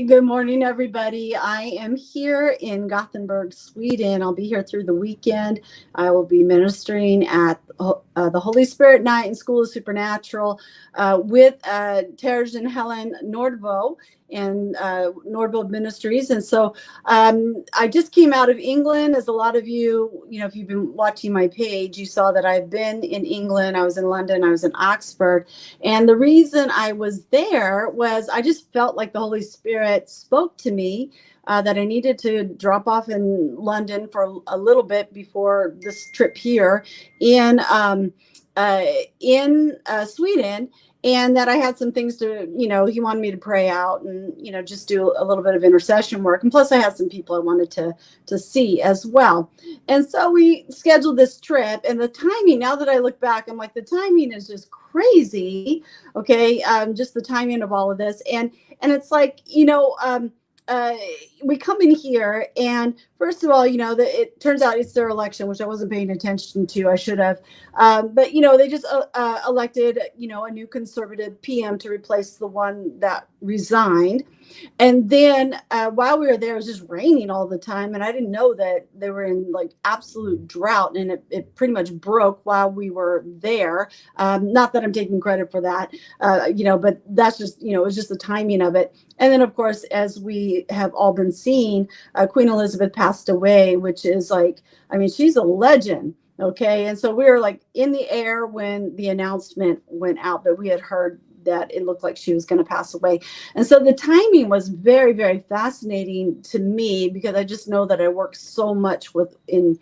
Good morning, everybody. I am here in Gothenburg, Sweden. I'll be here through the weekend. I will be ministering at the Holy Spirit Night in School of Supernatural with Terj and Helen Nordbo and Nordbo Ministries. And so I just came out of England. As a lot of you, if you've been watching my page, you saw that I've been in England. I was in London. I was in Oxford. And the reason I was there was I just felt like the Holy Spirit spoke to me that I needed to drop off in London for a little bit before this trip here in Sweden. And that I had some things to, he wanted me to pray out and, just do a little bit of intercession work. And plus I had some people I wanted to see as well. And so we scheduled this trip, and the timing, now that I look back, I'm like, the timing is just crazy. Okay. Just the timing of all of this. And it's like, we come in here, and first of all, it turns out it's their election, which I wasn't paying attention to. I should have. But, they just elected, a new conservative PM to replace the one that resigned. And then while we were there, it was just raining all the time. And I didn't know that they were in like absolute drought. And it pretty much broke while we were there. Not that I'm taking credit for that, but that's just, it was just the timing of it. And then, of course, as we have all been seeing, Queen Elizabeth passed away, which is like, she's a legend. Okay. And so we were like in the air when the announcement went out that we had heard that it looked like she was going to pass away. And so the timing was very, very fascinating to me, because I just know that I work so much in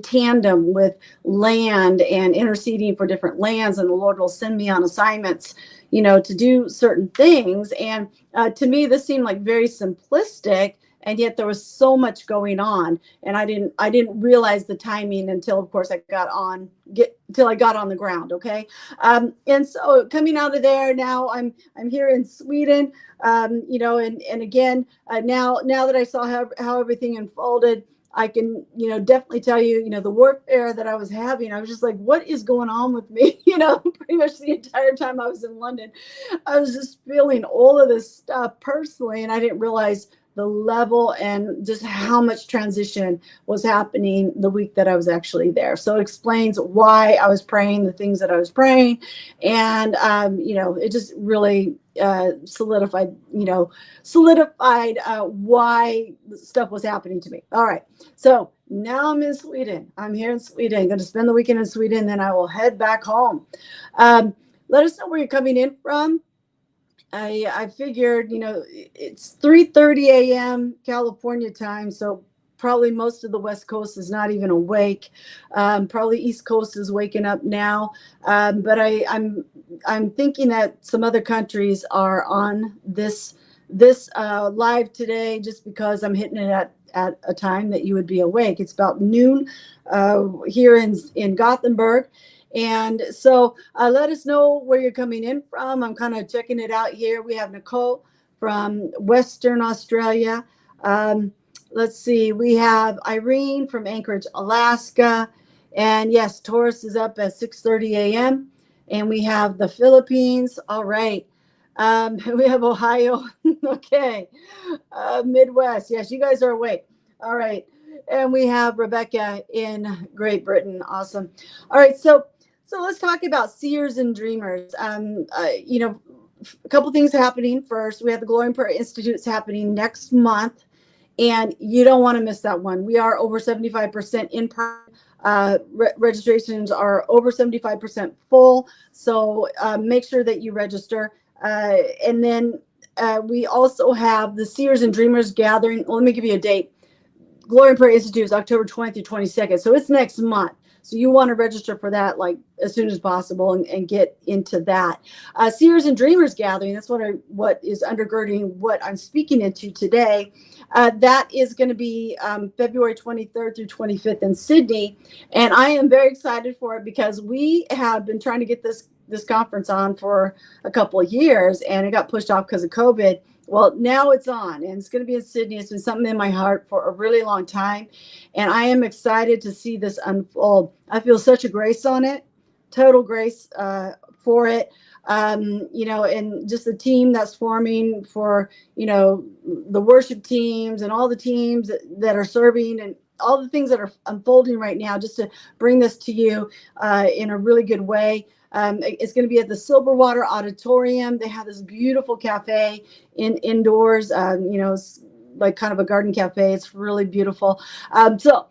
tandem with land and interceding for different lands. And the Lord will send me on assignments, to do certain things. And to me, this seemed like very simplistic. And yet there was so much going on, and I didn't realize the timing until, of course, I got on the ground. Okay. And so coming out of there, now I'm here in Sweden, and again, now that I saw how everything unfolded, I can, definitely tell you, the warfare that I was having, I was just like, what is going on with me? Pretty much the entire time I was in London, I was just feeling all of this stuff personally, and I didn't realize the level and just how much transition was happening the week that I was actually there. So it explains why I was praying the things that I was praying. And, it just really solidified why stuff was happening to me. All right. So now I'm in Sweden. I'm here in Sweden. I'm going to spend the weekend in Sweden, then I will head back home. Let us know where you're coming in from. I figured, it's 3:30 a.m. California time, so probably most of the West Coast is not even awake. Probably East Coast is waking up now, but I'm thinking that some other countries are on this live today, just because I'm hitting it at a time that you would be awake. It's about noon here in Gothenburg. And so let us know where you're coming in from. I'm kind of checking it out here. We have Nicole from Western Australia. Let's see. We have Irene from Anchorage, Alaska. And yes, Taurus is up at 6:30 a.m. And we have the Philippines. All right. We have Ohio. Okay. Midwest. Yes, you guys are awake. All right. And we have Rebecca in Great Britain. Awesome. All right. So let's talk about Seers and Dreamers. A couple things happening. First, we have the Glory and Prayer Institutes happening next month, and you don't want to miss that one. We are over 75% in person. Registrations are over 75% full, so make sure that you register. And then we also have the Seers and Dreamers gathering. Well, let me give you a date. Glory and Prayer Institute is October 20th through 22nd, so it's next month. So you want to register for that like as soon as possible and get into that. Seers and Dreamers gathering, that's what is undergirding what I'm speaking into today. That is going to be February 23rd through 25th in Sydney. And I am very excited for it, because we have been trying to get this conference on for a couple of years, and it got pushed off because of COVID. Well, now it's on, and it's going to be in Sydney. It's been something in my heart for a really long time, and I am excited to see this unfold. I feel such a grace on it, total grace for it. and just the team that's forming for, the worship teams and all the teams that are serving and all the things that are unfolding right now, just to bring this to you in a really good way. It's going to be at the Silverwater Auditorium. They have this beautiful cafe indoors, it's like kind of a garden cafe. It's really beautiful. So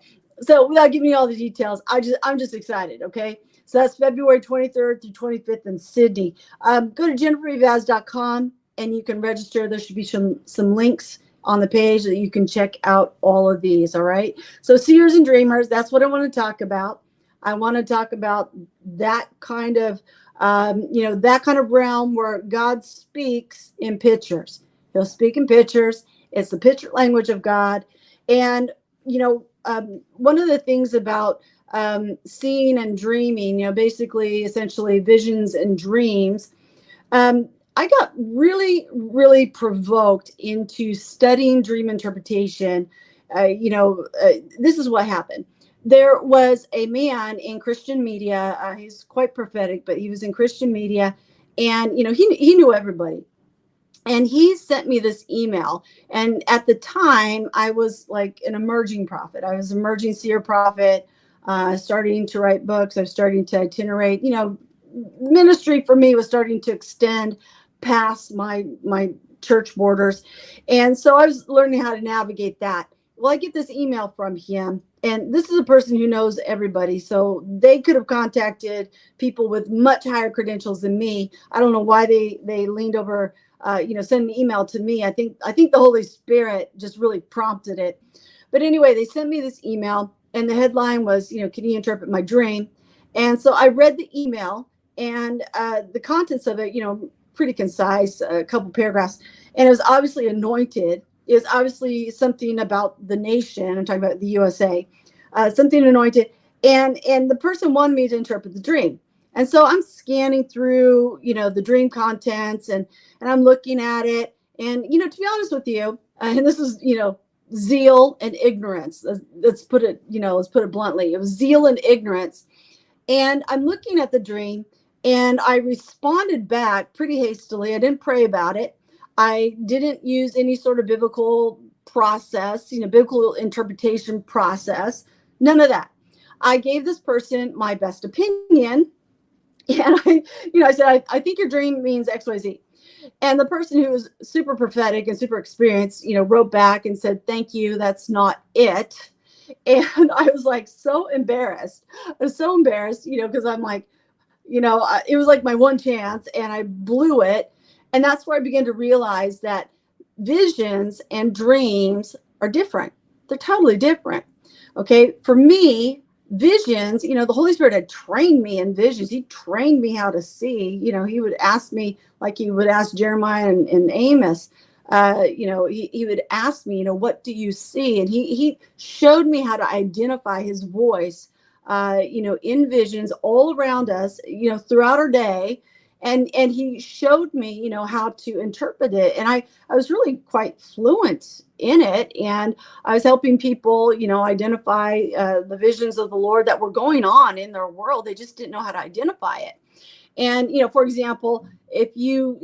without giving you all the details, I'm just excited. Okay. So that's February 23rd through 25th in Sydney. Go to jennifereivaz.com and you can register. There should be some links on the page that you can check out all of these. All right. So Seers and Dreamers, that's what I want to talk about. I want to talk about that kind of, that kind of realm where God speaks in pictures. He'll speak in pictures. It's the picture language of God. And, one of the things about seeing and dreaming, basically, essentially visions and dreams, I got really, really provoked into studying dream interpretation. This is what happened. There was a man in Christian media. He's quite prophetic, but he was in Christian media, and he knew everybody. And he sent me this email. And at the time, I was like an emerging prophet. I was an emerging seer prophet, starting to write books. I was starting to itinerate. Ministry for me was starting to extend past my church borders. And so I was learning how to navigate that. Well, I get this email from him. And this is a person who knows everybody. So they could have contacted people with much higher credentials than me. I don't know why they leaned over, send an email to me. I think the Holy Spirit just really prompted it. But anyway, they sent me this email and the headline was, can you interpret my dream? And so I read the email and the contents of it, pretty concise, a couple paragraphs. And it was obviously anointed. Is obviously something about the nation. I'm talking about the USA, something anointed. And the person wanted me to interpret the dream. And so I'm scanning through, the dream contents and I'm looking at it. And, to be honest with you, and this is, zeal and ignorance. Let's put it bluntly. It was zeal and ignorance. And I'm looking at the dream and I responded back pretty hastily. I didn't pray about it. I didn't use any sort of biblical process, biblical interpretation process, none of that. I gave this person my best opinion. And I said, I think your dream means X, Y, Z. And the person who was super prophetic and super experienced, wrote back and said, thank you. That's not it. And I was like, so embarrassed. I was so embarrassed, because I'm like, it was like my one chance and I blew it. And that's where I began to realize that visions and dreams are different. They're totally different. Okay. For me, visions, the Holy Spirit had trained me in visions. He trained me how to see. He would ask me, like he would ask Jeremiah and Amos, he would ask me, what do you see? And he showed me how to identify his voice, in visions all around us, throughout our day. And he showed me, how to interpret it. And I was really quite fluent in it. And I was helping people, identify the visions of the Lord that were going on in their world. They just didn't know how to identify it. And, for example, if you,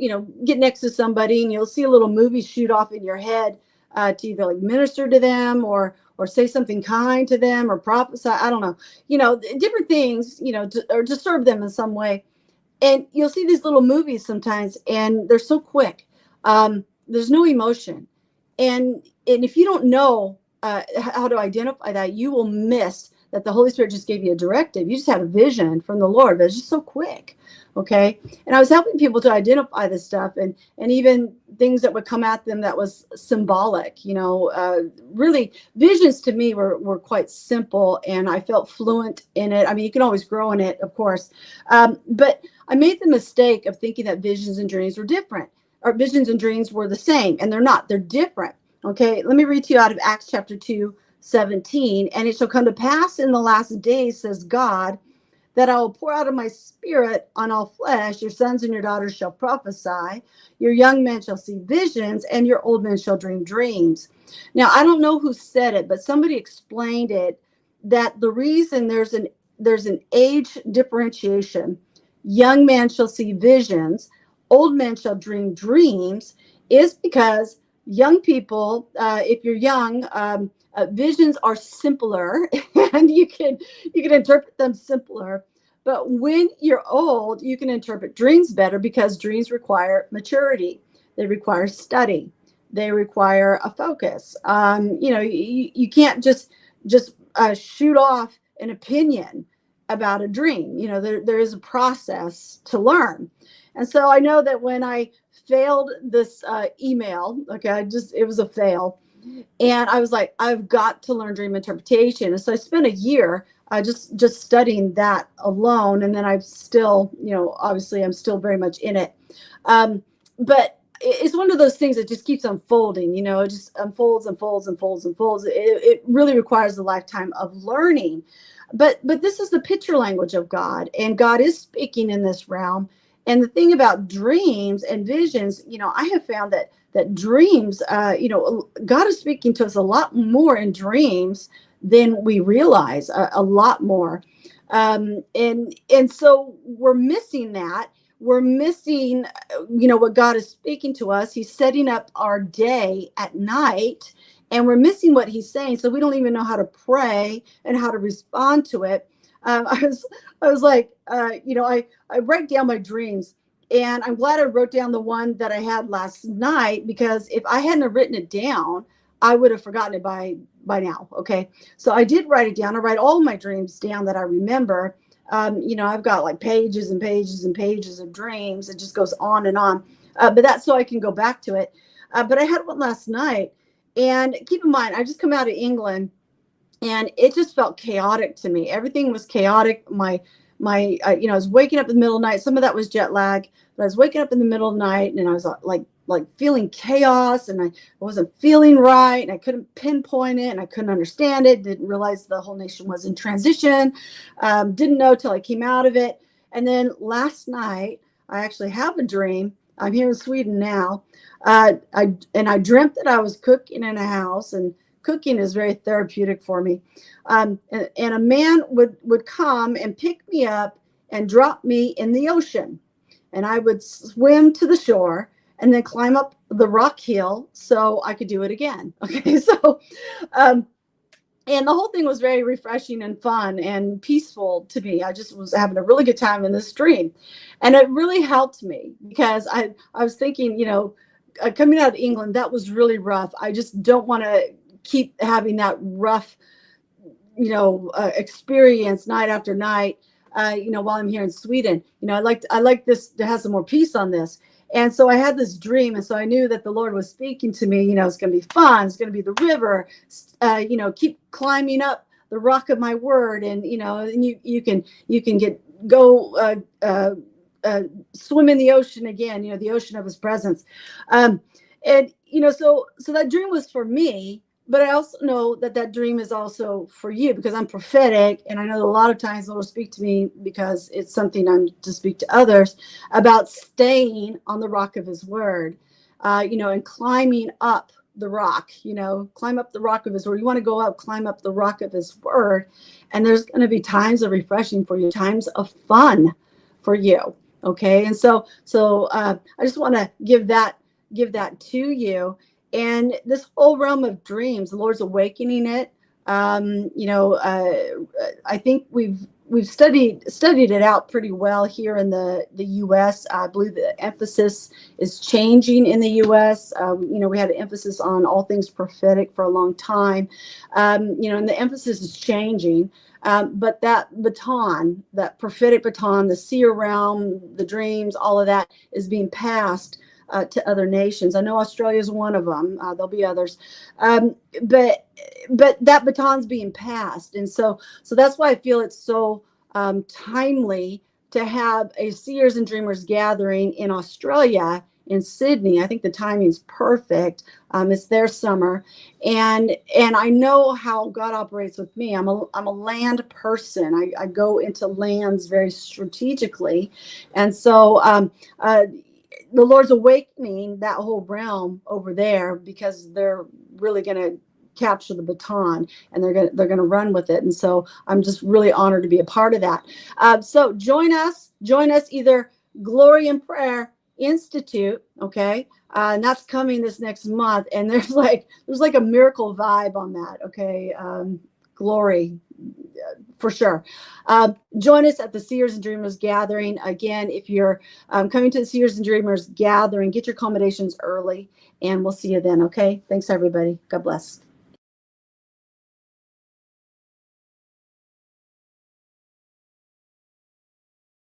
get next to somebody and you'll see a little movie shoot off in your head to either like minister to them or say something kind to them or prophesy, I don't know, different things, or to serve them in some way. And you'll see these little movies sometimes, and they're so quick. There's no emotion. And if you don't know how to identify that, you will miss that the Holy Spirit just gave you a directive. You just had a vision from the Lord, but it's just so quick. Okay. And I was helping people to identify this stuff and even things that would come at them that was symbolic, really visions to me were quite simple and I felt fluent in it. I mean, you can always grow in it, of course. But I made the mistake of thinking that visions and dreams were different, or visions and dreams were the same, and they're not. They're different. Okay. Let me read to you out of Acts chapter 2:17. And it shall come to pass in the last days, says God, that I will pour out of my spirit on all flesh. Your sons and your daughters shall prophesy. Your young men shall see visions, and your old men shall dream dreams. Now, I don't know who said it, but somebody explained it, that the reason there's an age differentiation. young men shall see visions, old men shall dream dreams, is because young people, if you're young, visions are simpler and you can interpret them simpler. But when you're old, you can interpret dreams better because dreams require maturity. They require study. They require a focus. You can't just shoot off an opinion about a dream. There is a process to learn. And so I know that when I failed this email, okay, it was a fail. And I was like, I've got to learn dream interpretation. And so I spent a year just studying that alone. And then I'm still, obviously I'm still very much in it. But it's one of those things that just keeps unfolding, it just unfolds. It really requires a lifetime of learning. But this is the picture language of God, and God is speaking in this realm. And the thing about dreams and visions, I have found that dreams, God is speaking to us a lot more in dreams than we realize, a lot more. And so we're missing that. We're missing, what God is speaking to us. He's setting up our day at night, and we're missing what he's saying. So we don't even know how to pray and how to respond to it. I was like, I write down my dreams, and I'm glad I wrote down the one that I had last night, because if I hadn't have written it down, I would have forgotten it by now. Okay. So I did write it down. I write all my dreams down that I remember. I've got like pages and pages and pages of dreams. It just goes on and on. But that's so I can go back to it. But I had one last night, and keep in mind, I just come out of England, and it just felt chaotic to me. Everything was chaotic. I was waking up in the middle of the night. Some of that was jet lag, but I was waking up in the middle of the night, and I was like feeling chaos, and I wasn't feeling right, and I couldn't pinpoint it, and I couldn't understand it. Didn't realize the whole nation was in transition. Didn't know till I came out of it. And then last night, I actually have a dream. I'm here in Sweden now. I dreamt that I was cooking in a house, and cooking is very therapeutic for me. And a man would come and pick me up and drop me in the ocean, and I would swim to the shore and then climb up the rock hill so I could do it again. Okay, so, and the whole thing was very refreshing and fun and peaceful to me. I just was having a really good time in this dream, and it really helped me because I was thinking, coming out of England, that was really rough. I just don't want to keep having that rough, experience night after night, while I'm here in Sweden. I like this to have some more peace on this. And so I had this dream, and so I knew that the Lord was speaking to me. It's going to be fun. It's going to be the river. Keep climbing up the rock of my word, and and you can go swim in the ocean again. The ocean of His presence, so that dream was for me. But I also know that dream is also for you, because I'm prophetic. And I know a lot of times the Lord will speak to me because it's something I'm to speak to others about, staying on the rock of His word, and climbing up the rock, climb up the rock of His word. You want to go up, climb up the rock of His word. And there's going to be times of refreshing for you, times of fun for you. Okay. And so I just want to give that to you. And this whole realm of dreams, the Lord's awakening it. I think we've studied it out pretty well here in the U.S. I believe the emphasis is changing in the U.S. We had an emphasis on all things prophetic for a long time, and the emphasis is changing. But that baton, that prophetic baton, the seer realm, the dreams, all of that is being passed to other nations. I know Australia is one of them. There'll be others, but that baton's being passed, and so that's why I feel it's so timely to have a Seers and Dreamers gathering in Australia, in Sydney. I think the timing's perfect. It's their summer, and I know how God operates with me. I'm a land person. I go into lands very strategically, and so the Lord's awakening that whole realm over there, because they're really going to capture the baton, and they're gonna run with it. And so I'm just really honored to be a part of that. So join us either Glory in Prayer Institute, okay? And that's coming this next month. And there's like a miracle vibe on that, okay? Glory, for sure. Join us at the Seers and Dreamers gathering. Again, if you're coming to the Seers and Dreamers gathering, get your accommodations early, and we'll see you then, okay? Thanks, everybody. God bless.